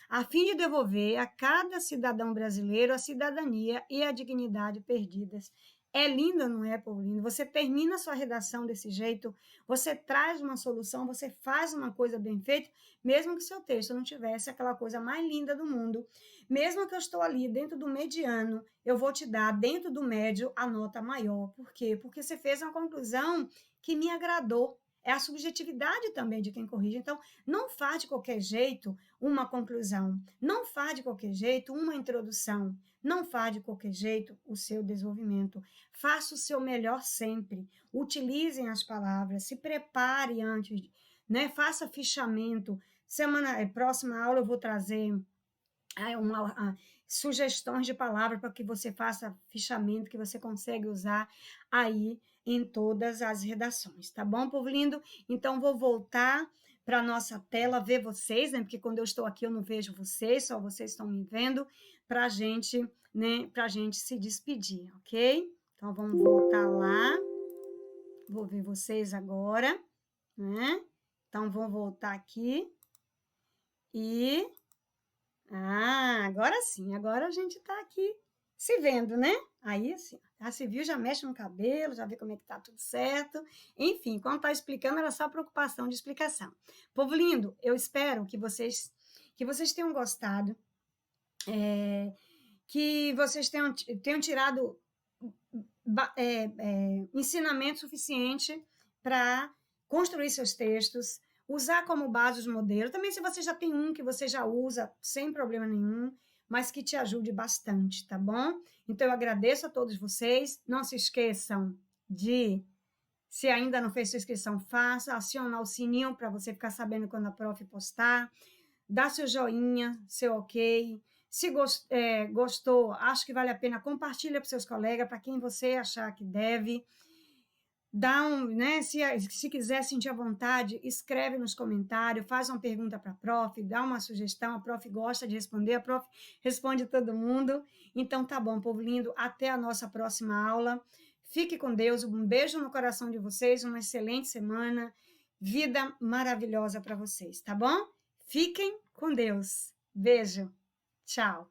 a fim de devolver a cada cidadão brasileiro a cidadania e a dignidade perdidas. É lindo, não é, Paulinho? Você termina a sua redação desse jeito, você traz uma solução, você faz uma coisa bem feita, mesmo que seu texto não tivesse aquela coisa mais linda do mundo. Mesmo que eu estou ali dentro do mediano, eu vou te dar, dentro do médio, a nota maior. Por quê? Porque você fez uma conclusão que me agradou. É a subjetividade também de quem corrige. Então, não faz de qualquer jeito uma conclusão. Não faz de qualquer jeito uma introdução. Não faz de qualquer jeito o seu desenvolvimento. Faça o seu melhor sempre. Utilizem as palavras, se prepare antes, né? Faça fichamento. Próxima aula eu vou trazer sugestões de palavras para que você faça fichamento, que você consegue usar aí em todas as redações, tá bom, povo lindo? Então, vou voltar para a nossa tela, ver vocês, né? Porque quando eu estou aqui eu não vejo vocês, só vocês estão me vendo, para a gente, né? Para a gente se despedir, ok? Então, vamos voltar lá. Vou ver vocês agora, né? Então, vou voltar aqui e... agora sim, agora a gente está aqui se vendo, né? Aí, assim, já se viu, já mexe no cabelo, já vê como é que tá tudo certo. Enfim, quando tá explicando, era só preocupação de explicação. Povo lindo, eu espero que vocês tenham gostado, que vocês tenham tirado ensinamento suficiente para construir seus textos, usar como base os modelos. Também, se você já tem um que você já usa sem problema nenhum, mas que te ajude bastante, tá bom? Então, eu agradeço a todos vocês. Não se esqueçam de, se ainda não fez sua inscrição, faça, acionar o sininho para você ficar sabendo quando a prof postar, dá seu joinha, seu ok. Se gostou, acho que vale a pena, compartilha para seus colegas, para quem você achar que deve. Dá né, se quiser sentir à vontade, escreve nos comentários, faz uma pergunta para a prof, dá uma sugestão, a prof gosta de responder, a prof responde todo mundo. Então, tá bom, povo lindo, até a nossa próxima aula. Fique com Deus, um beijo no coração de vocês, uma excelente semana, vida maravilhosa para vocês, tá bom? Fiquem com Deus. Beijo. Tchau.